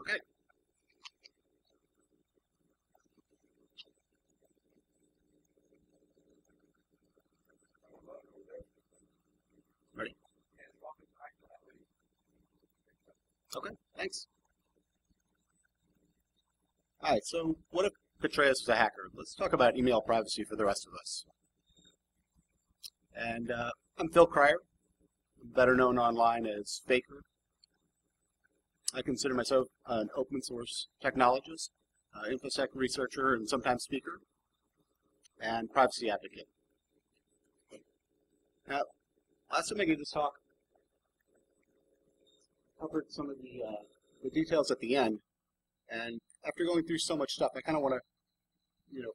Okay. Ready? Okay. Thanks. All right. So, what if Petraeus was a hacker? Let's talk about email privacy for the rest of us. And I'm Phil Cryer, better known online as Faker. I consider myself an open source technologist, InfoSec researcher, and sometimes speaker, and privacy advocate. Now, last time I gave this talk, I covered some of the details at the end, and after going through so much stuff, I kind of want to,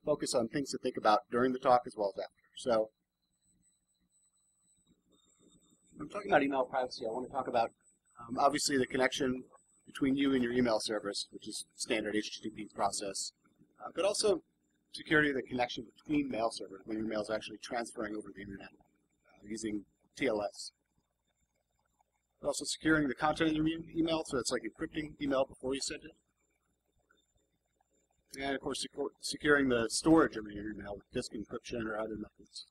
focus on things to think about during the talk as well as after. So, when I'm talking about email privacy, I want to talk about obviously the connection between you and your email service, which is standard HTTP process, but also security of the connection between mail servers when your mail is actually transferring over the internet using TLS. But also securing the content of your email, so it's like encrypting email before you send it. And of course, securing the storage of your email with disk encryption or other methods.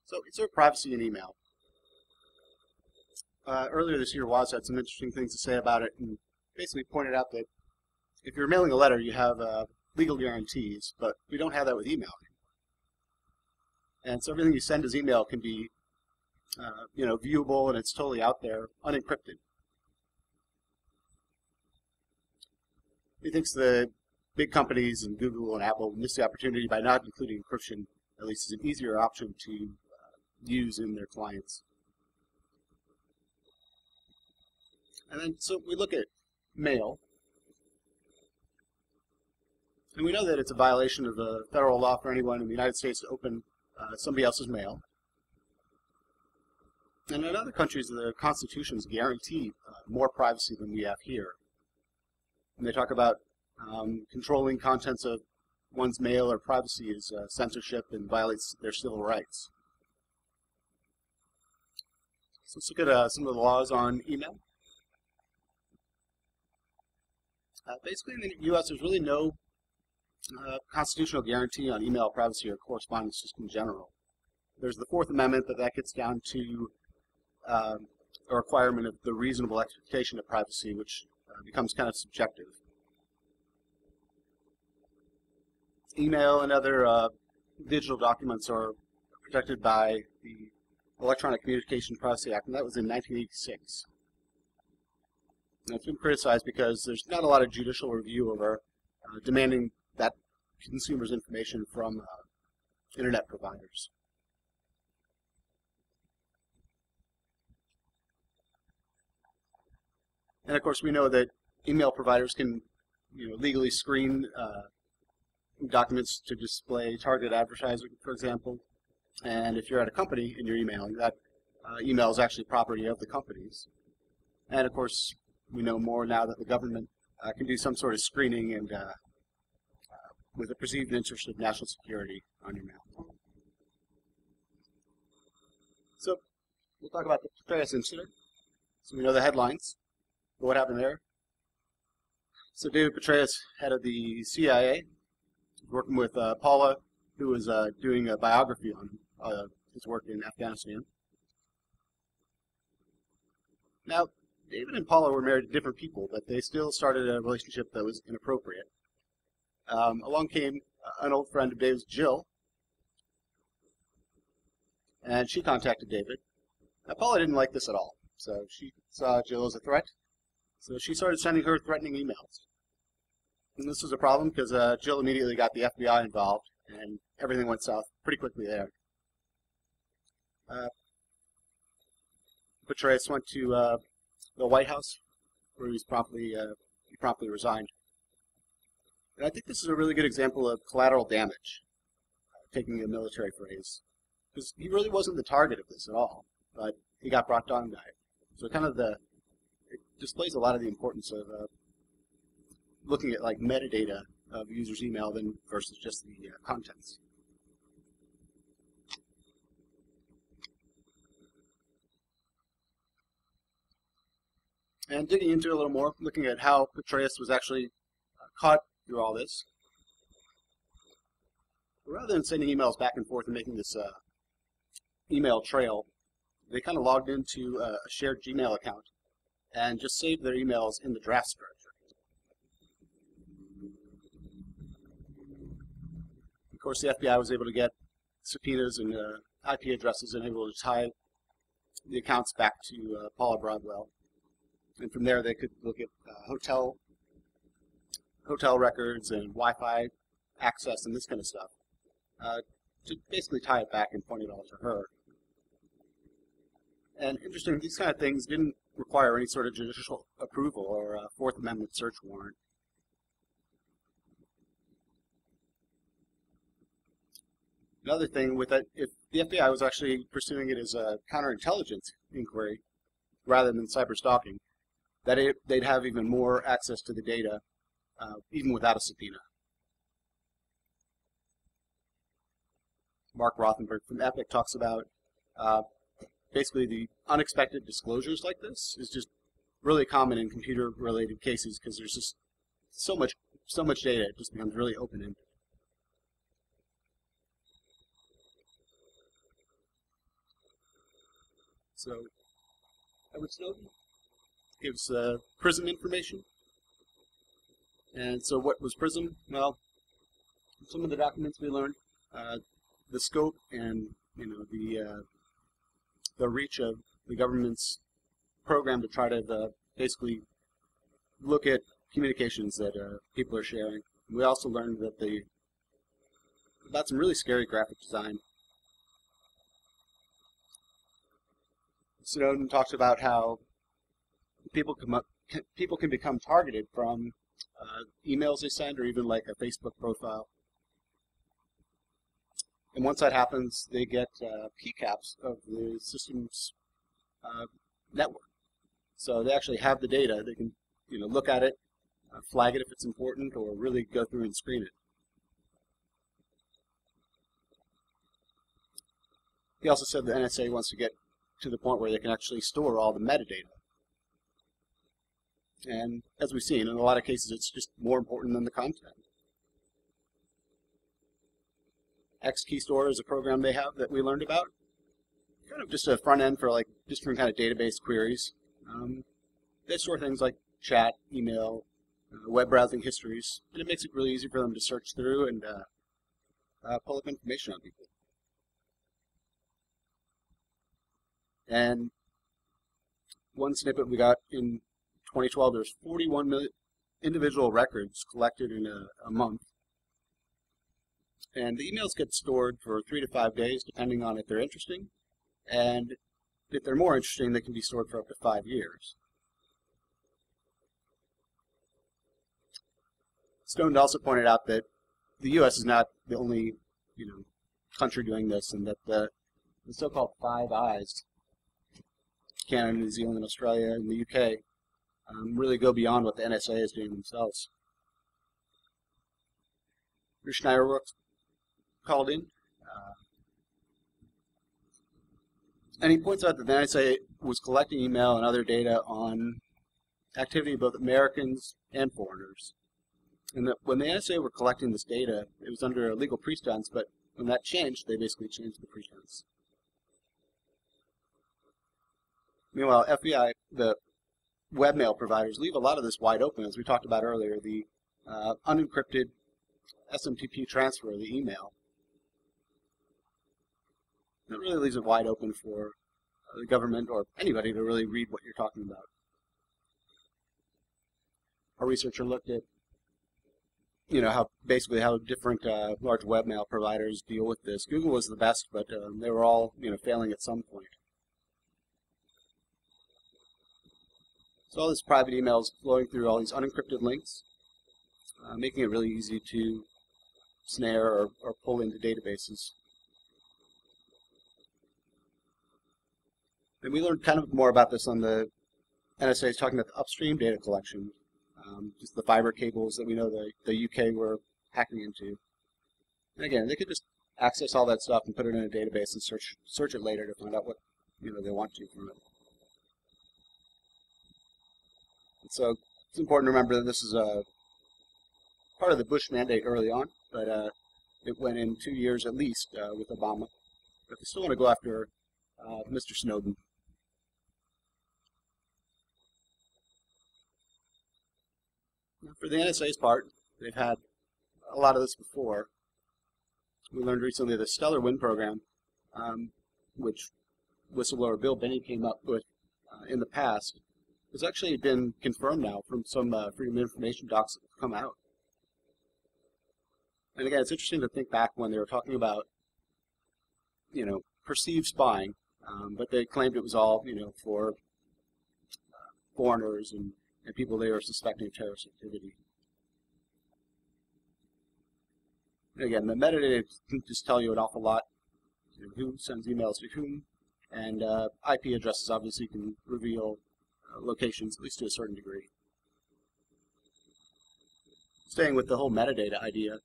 So, is there privacy in email? Earlier this year, Woz had some interesting things to say about it, and basically pointed out that if you're mailing a letter, you have legal guarantees, but we don't have that with email. And so everything you send as email can be, viewable, and it's totally out there, unencrypted. He thinks the big companies and Google and Apple miss the opportunity by not including encryption, at least as an easier option to use in their clients. And then, so we look at mail, and we know that it's a violation of the federal law for anyone in the United States to open somebody else's mail. And in other countries, the constitutions guarantee more privacy than we have here. And they talk about controlling contents of one's mail or privacy is censorship and violates their civil rights. So let's look at some of the laws on email. Basically, in the U.S., there's really no constitutional guarantee on email privacy or correspondence just in general. There's the Fourth Amendment, but that gets down to a requirement of the reasonable expectation of privacy, which becomes kind of subjective. Email and other digital documents are protected by the Electronic Communications Privacy Act, and that was in 1986. And it's been criticized because there's not a lot of judicial review over demanding that consumers' information from internet providers. And of course, we know that email providers can, legally screen documents to display targeted advertising, for example. And if you're at a company and you're emailing, that email is actually property of the companies. And of course, we know more now that the government can do some sort of screening and with a perceived interest of national security on your mail. So we'll talk about the Petraeus incident. So we know the headlines. But what happened there? So David Petraeus, head of the CIA, working with Paula, who was doing a biography on his work in Afghanistan. Now, David and Paula were married to different people, but they still started a relationship that was inappropriate. Along came an old friend of David's, Jill, and she contacted David. Now, Paula didn't like this at all, so she saw Jill as a threat, so she started sending her threatening emails. And this was a problem because Jill immediately got the FBI involved, and everything went south pretty quickly there. Petraeus went to the White House, where he promptly resigned. And I think this is a really good example of collateral damage, taking a military phrase, because he really wasn't the target of this at all, but he got brought down by it. So it displays a lot of the importance of looking at like metadata of users' email than versus just the contents. And digging into it a little more, looking at how Petraeus was actually caught through all this. Rather than sending emails back and forth and making this email trail, they kind of logged into a shared Gmail account and just saved their emails in the drafts directory. Of course, the FBI was able to get subpoenas and IP addresses and able to tie the accounts back to Paula Broadwell. And from there, they could look at hotel records and Wi-Fi access and this kind of stuff to basically tie it back and point it all to her. And interesting, these kind of things didn't require any sort of judicial approval or a Fourth Amendment search warrant. Another thing with it, if the FBI was actually pursuing it as a counterintelligence inquiry rather than cyber stalking, that they'd have even more access to the data, even without a subpoena. Mark Rothenberg from Epic talks about basically the unexpected disclosures like this is just really common in computer-related cases because there's just so much data, it just becomes really open-ended. So, Edward Snowden gives PRISM information. And so what was PRISM? Well, some of the documents we learned, the scope and the reach of the government's program to try to basically look at communications that people are sharing. We also learned that about some really scary graphic design. Snowden talks about how people can become targeted from emails they send or even like a Facebook profile. And once that happens, they get PCAPs of the system's network. So they actually have the data. They can look at it, flag it if it's important, or really go through and screen it. He also said the NSA wants to get to the point where they can actually store all the metadata. And as we've seen, in a lot of cases, it's just more important than the content. XKeystore is a program they have that we learned about. Kind of just a front end for like different kind of database queries. They store things like chat, email, web browsing histories, and it makes it really easy for them to search through and pull up information on people. And one snippet we got in 2012, there's 41 million individual records collected in a month. And the emails get stored for 3 to 5 days, depending on if they're interesting. And if they're more interesting, they can be stored for up to 5 years. Stone also pointed out that the U.S. is not the only country doing this, and that the so-called Five Eyes, Canada, New Zealand, Australia, and the UK, really go beyond what the NSA is doing themselves. Bruce Schneider called in, and he points out that the NSA was collecting email and other data on activity of both Americans and foreigners. And that when the NSA were collecting this data, it was under a legal pretense, but when that changed, they basically changed the pretense. Meanwhile, FBI, the webmail providers, leave a lot of this wide open, as we talked about earlier, the unencrypted SMTP transfer of the email. That really leaves it wide open for the government or anybody to really read what you're talking about. Our researcher looked at how different large webmail providers deal with this. Google was the best, but they were all failing at some point. So all this private email is flowing through all these unencrypted links, making it really easy to snare or pull into databases. And we learned kind of more about this on the NSA talking about the upstream data collection, just the fiber cables that we know the UK were hacking into. And again, they could just access all that stuff and put it in a database and search it later to find out what they want to from it. So it's important to remember that this is a part of the Bush mandate early on, but it went in 2 years at least with Obama. But they still want to go after Mr. Snowden. Now, for the NSA's part, they've had a lot of this before. We learned recently the Stellar Wind program, which whistleblower Bill Binney came up with in the past, has actually been confirmed now from some Freedom of Information docs that have come out. And again, it's interesting to think back when they were talking about, perceived spying, but they claimed it was all, for foreigners and people they were suspecting of terrorist activity. And again, the metadata can just tell you an awful lot. Who sends emails to whom, and IP addresses obviously can reveal locations, at least to a certain degree. Staying with the whole metadata idea,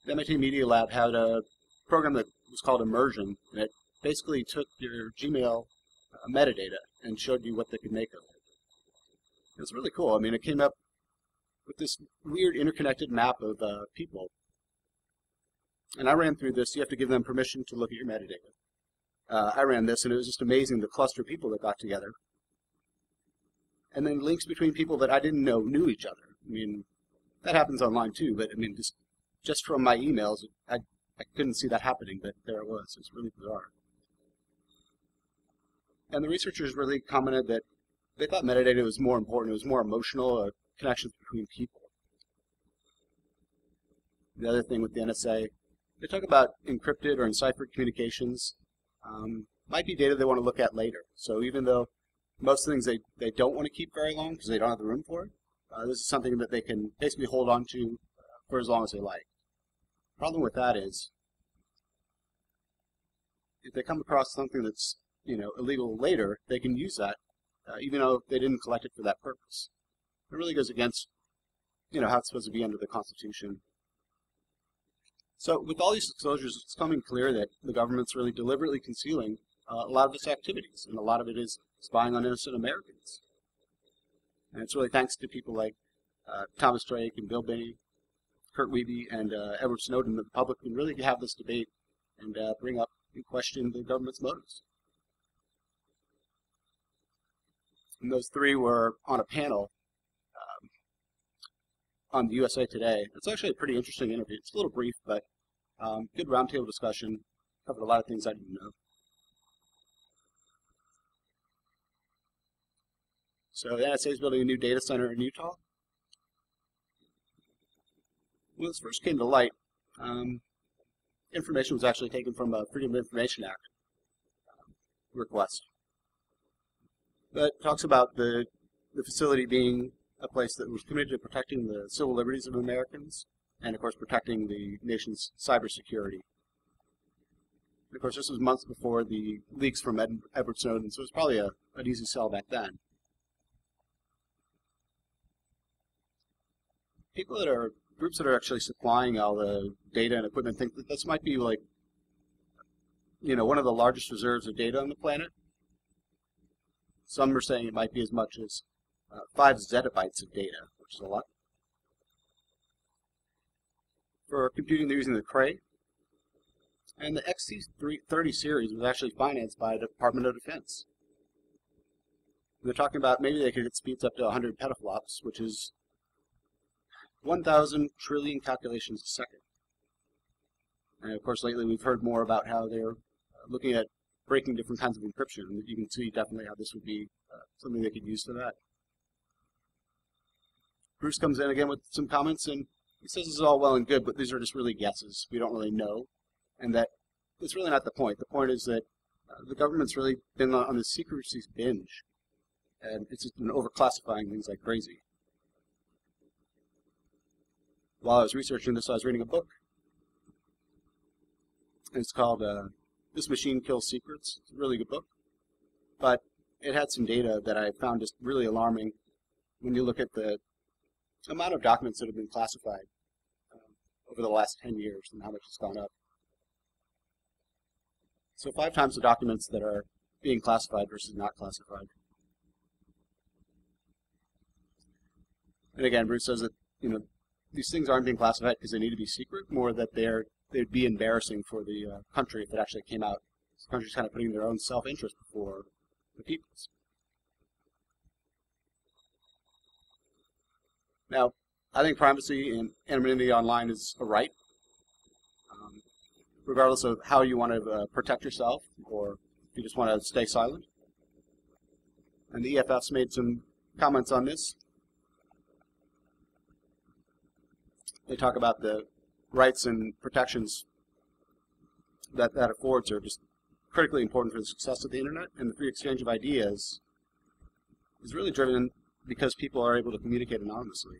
the MIT Media Lab had a program that was called Immersion, and it basically took your Gmail metadata and showed you what they could make of it. It was really cool. I mean, it came up with this weird interconnected map of people. And I ran through this. You have to give them permission to look at your metadata. I ran this, and it was just amazing, the cluster of people that got together. And then links between people that I didn't know knew each other. I mean, that happens online too, but I mean, just from my emails, I couldn't see that happening, but there it was. It's really bizarre. And the researchers really commented that they thought metadata was more important. It was more emotional, connections between people. The other thing with the NSA, they talk about encrypted or enciphered communications. Might be data they want to look at later. So even though most of the things they don't want to keep very long because they don't have the room for it, this is something that they can basically hold on to for as long as they like. Problem with that is, if they come across something that's illegal later, they can use that even though they didn't collect it for that purpose. It really goes against how it's supposed to be under the Constitution. So with all these disclosures, it's becoming clear that the government's really deliberately concealing a lot of its activities, and a lot of it is spying on innocent Americans. And it's really thanks to people like Thomas Drake and Bill Binney, Kurt Wiebe, and Edward Snowden that the public can really have this debate and bring up and question the government's motives. And those three were on a panel on the USA Today. It's actually a pretty interesting interview. It's a little brief, but good roundtable discussion. Covered a lot of things I didn't know. So the NSA is building a new data center in Utah. When this first came to light, information was actually taken from a Freedom of Information Act request. But it talks about the facility being a place that was committed to protecting the civil liberties of Americans and, of course, protecting the nation's cybersecurity. Of course, this was months before the leaks from Edward Snowden, so it was probably an easy sell back then. Groups that are actually supplying all the data and equipment think that this might be like, one of the largest reserves of data on the planet. Some are saying it might be as much as 5 zettabytes of data, which is a lot. For computing, they're using the Cray. And the XC30 series was actually financed by the Department of Defense. They're talking about maybe they could get speeds up to 100 petaflops, which is 1,000 trillion calculations a second. And of course, lately we've heard more about how they're looking at breaking different kinds of encryption. You can see definitely how this would be something they could use for that. Bruce comes in again with some comments, and he says this is all well and good, but these are just really guesses. We don't really know, and that it's really not the point. The point is that the government's really been on this secrecy binge, and it's just been overclassifying things like crazy. While I was researching this, I was reading a book. It's called This Machine Kills Secrets. It's a really good book. But it had some data that I found just really alarming when you look at the amount of documents that have been classified over the last 10 years and how much it's gone up. So 5 times the documents that are being classified versus not classified. And again, Bruce says that, these things aren't being classified because they need to be secret, more that they'd be embarrassing for the country if it actually came out. The country's kind of putting their own self-interest before the people's. Now, I think privacy and anonymity online is a right, regardless of how you want to protect yourself or if you just want to stay silent. And the EFF's made some comments on this. They talk about the rights and protections that affords are just critically important for the success of the internet, and the free exchange of ideas is really driven because people are able to communicate anonymously.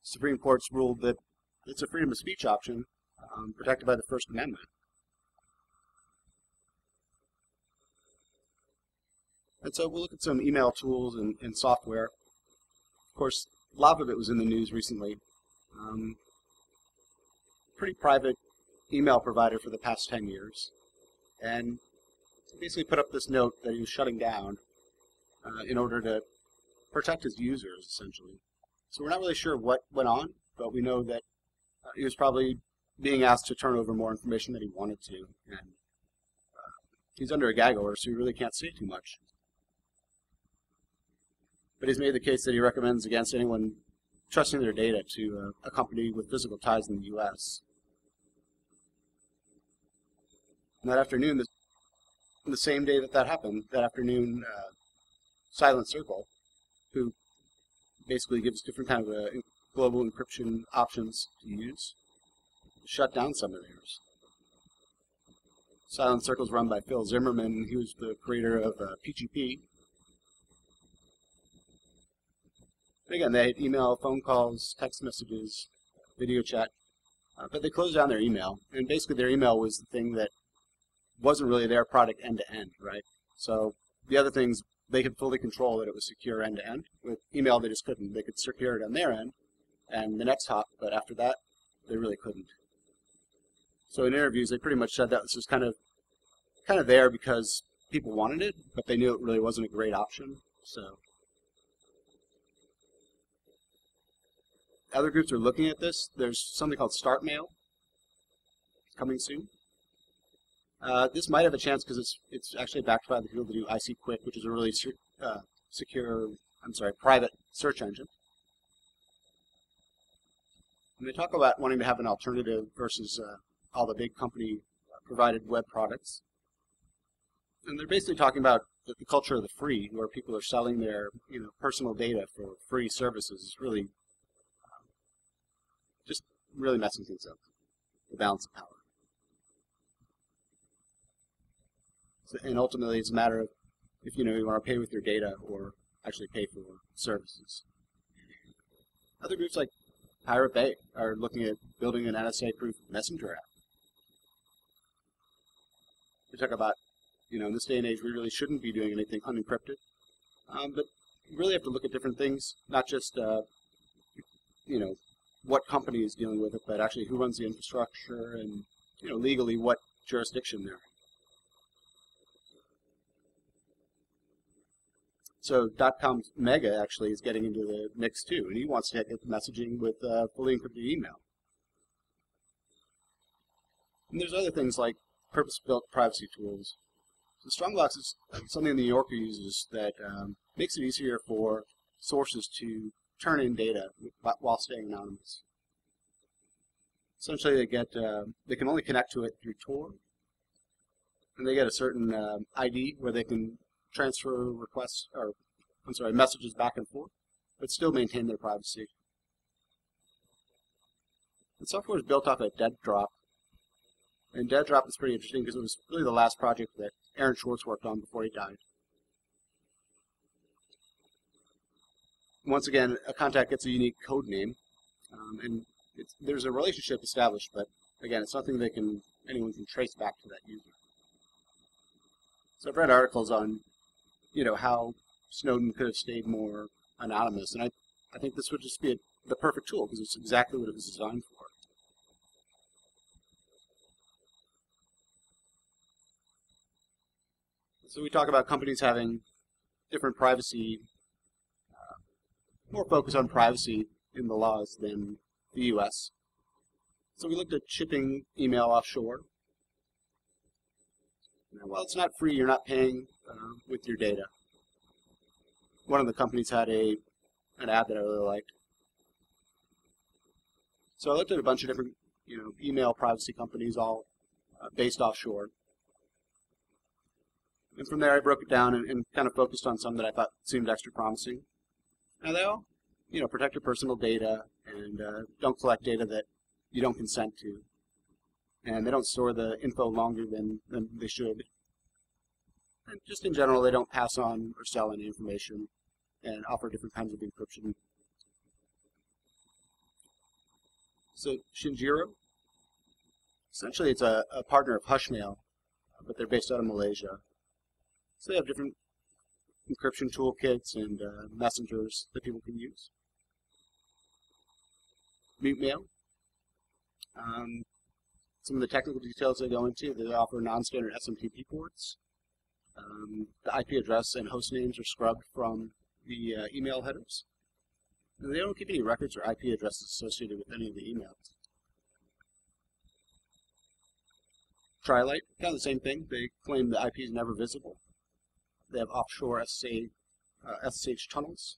The Supreme Court's ruled that it's a freedom of speech option protected by the First Amendment. And so we'll look at some email tools and software. Of course, Lavabit was in the news recently. Pretty private email provider for the past 10 years. And basically put up this note that he was shutting down in order to protect his users, essentially. So we're not really sure what went on, but we know that he was probably being asked to turn over more information that he wanted to. And he's under a gag order, so he really can't say too much. But he's made the case that he recommends against anyone trusting their data to a company with physical ties in the U.S. And that afternoon, the same day that happened, that afternoon, Silent Circle, who basically gives different kind of global encryption options to use, shut down some of theirs. Silent Circle is run by Phil Zimmerman. He was the creator of PGP. And again, they had email, phone calls, text messages, video chat, but they closed down their email. And basically their email was the thing that wasn't really their product end-to-end, right? So the other things, they could fully control that it was secure end-to-end. With email, they just couldn't. They could secure it on their end and the next hop, but after that, they really couldn't. So in interviews, they pretty much said that this was kind of there because people wanted it, but they knew it really wasn't a great option. So other groups are looking at this. There's something called StartMail coming soon. This might have a chance because it's actually backed by the people that do IC-Quick, which is a really private search engine. And they talk about wanting to have an alternative versus all the big company provided web products. And they're basically talking about the culture of the free, where people are selling their personal data for free services, is really just really messing things up, the balance of power. So, and ultimately, it's a matter of if you want to pay with your data or actually pay for services. Other groups like Pirate Bay are looking at building an NSA-proof messenger app. They talk about, in this day and age, we really shouldn't be doing anything unencrypted. But you really have to look at different things, not just, what company is dealing with it, but actually who runs the infrastructure and, legally what jurisdiction they're in. So .com Mega actually is getting into the mix too, and he wants to get messaging with fully encrypted email. And there's other things like purpose-built privacy tools. So Strongbox is something the New Yorker uses that makes it easier for sources to turn in data while staying anonymous. Essentially, they can only connect to it through Tor, and they get a certain ID where they can transfer requests, messages back and forth, but still maintain their privacy. The software is built off of Deadrop, and Deadrop is pretty interesting because it was really the last project that Aaron Schwartz worked on before he died. Once again, a contact gets a unique code name, and there's a relationship established, but again, it's nothing that anyone can trace back to that user. So I've read articles on how Snowden could have stayed more anonymous, and I think this would just be the perfect tool because it's exactly what it was designed for. So we talk about companies having different privacy more focus on privacy in the laws than the US. So we looked at shipping email offshore. Now, while it's not free, you're not paying with your data. One of the companies had an ad that I really liked. So I looked at a bunch of different email privacy companies, all based offshore. And from there I broke it down and kind of focused on some that I thought seemed extra promising. Now they all protect your personal data and don't collect data that you don't consent to. And they don't store the info longer than they should. And just in general, they don't pass on or sell any information and offer different kinds of encryption. So Shinjiro, essentially it's a partner of Hushmail, but they're based out of Malaysia. So they have different encryption toolkits and messengers that people can use. Mutemail. Some of the technical details they go into, they offer non-standard SMTP ports. The IP address and host names are scrubbed from the email headers. And they don't keep any records or IP addresses associated with any of the emails. Trilite, kind of the same thing. They claim the IP is never visible. They have offshore SSH tunnels.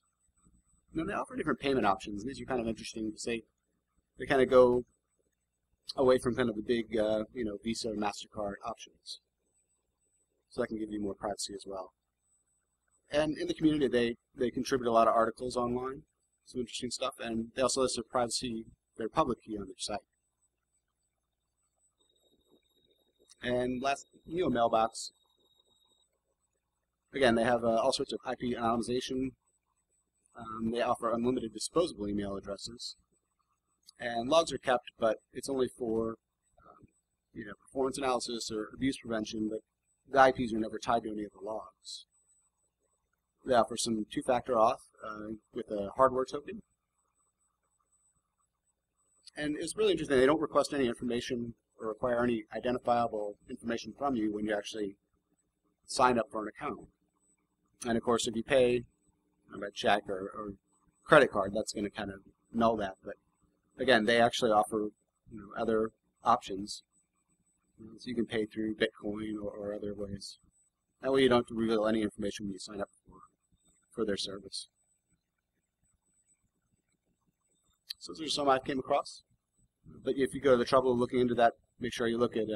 And then they offer different payment options. These are kind of interesting because they kind of go away from kind of the big Visa or MasterCard options. So that can give you more privacy as well. And in the community, they contribute a lot of articles online, some interesting stuff, and they also list their public key on their site. And last, Mailbox. Again, they have all sorts of IP anonymization. They offer unlimited disposable email addresses. And logs are kept, but it's only for performance analysis or abuse prevention, but the IPs are never tied to any of the logs. They offer some two-factor auth with a hardware token. And it's really interesting. They don't request any information or require any identifiable information from you when you actually sign up for an account. And of course, if you pay by check or credit card, that's going to kind of null that. But again, they actually offer other options. So you can pay through Bitcoin or other ways. That way you don't have to reveal any information when you sign up for their service. So those are some I came across. But if you go to the trouble of looking into that, make sure you look at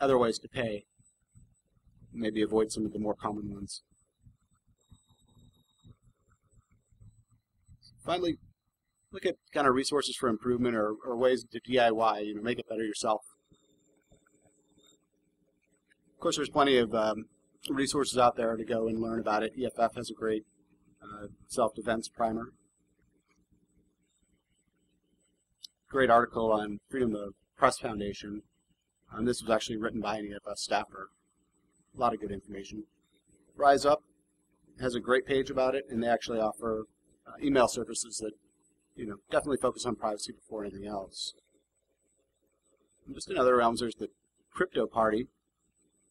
other ways to pay. Maybe avoid some of the more common ones. Finally, look at kind of resources for improvement or ways to DIY, make it better yourself. Of course, there's plenty of resources out there to go and learn about it. EFF has a great self-defense primer. Great article on Freedom of Press Foundation. This was actually written by an EFF staffer. A lot of good information. Rise Up has a great page about it, and they actually offer email services that definitely focus on privacy before anything else. And just in other realms, there's the Crypto Party.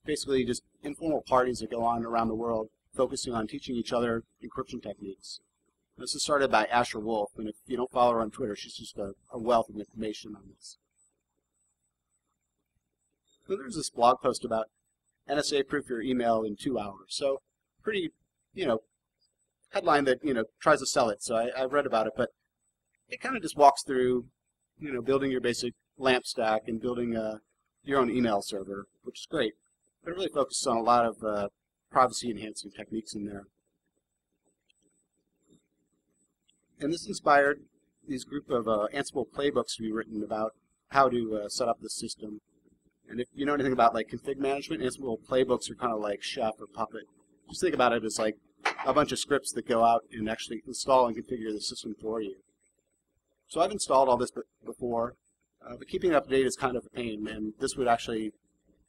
Basically just informal parties that go on around the world focusing on teaching each other encryption techniques. This is started by Asher Wolf, and if you don't follow her on Twitter, she's just a wealth of information on this. So there's this blog post about NSA proof your email in 2 hours. So pretty, headline that, tries to sell it. So I read about it, but it kind of just walks through, building your basic LAMP stack and building your own email server, which is great. But it really focuses on a lot of privacy-enhancing techniques in there. And this inspired these group of Ansible playbooks to be written about how to set up the system. And if you know anything about config management, Ansible playbooks are kind of like Chef or Puppet. Just think about it as like a bunch of scripts that go out and actually install and configure the system for you. So I've installed all this before, but keeping it up to date is kind of a pain, and this would actually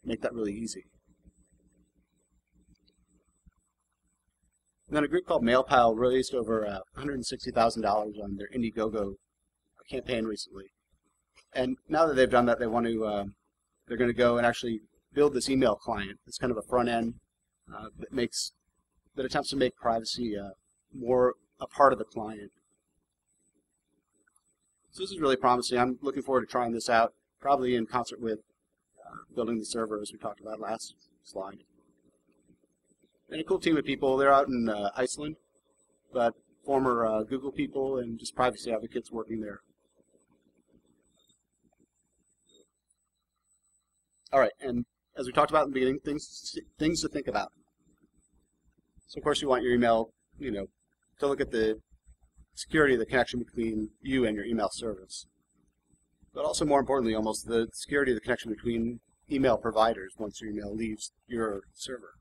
make that really easy. And then a group called Mailpile raised over $160,000 on their Indiegogo campaign recently. And now that they've done that, they want to they're going to go and actually build this email client. It's kind of a front end that attempts to make privacy more a part of the client. So this is really promising. I'm looking forward to trying this out, probably in concert with building the server as we talked about last slide. And a cool team of people. They're out in Iceland, but former Google people and just privacy advocates working there. All right, and as we talked about in the beginning, things to think about. So of course you want your email, to look at the security of the connection between you and your email service. But also more importantly, almost the security of the connection between email providers once your email leaves your server.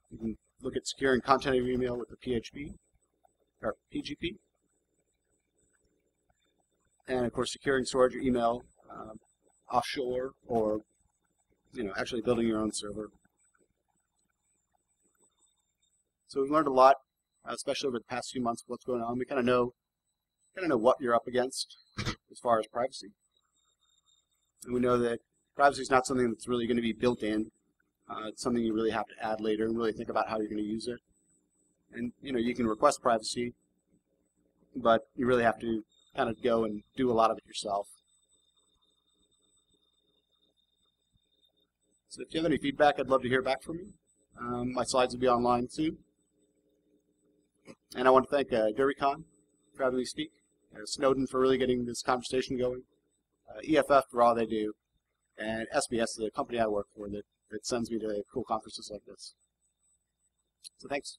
You can look at securing content of your email with the PHP, or PGP. And of course securing storage of your email offshore, or actually building your own server. So we've learned a lot, especially over the past few months, what's going on. We kind of know what you're up against as far as privacy, and we know that privacy is not something that's really going to be built in. It's something you really have to add later and really think about how you're going to use it. And you can request privacy, but you really have to kind of go and do a lot of it yourself. So if you have any feedback, I'd love to hear back from you. My slides will be online soon. And I want to thank DerbyCon for having me speak, Snowden for really getting this conversation going, EFF for all they do, and SBS, the company I work for, that sends me to cool conferences like this. So thanks.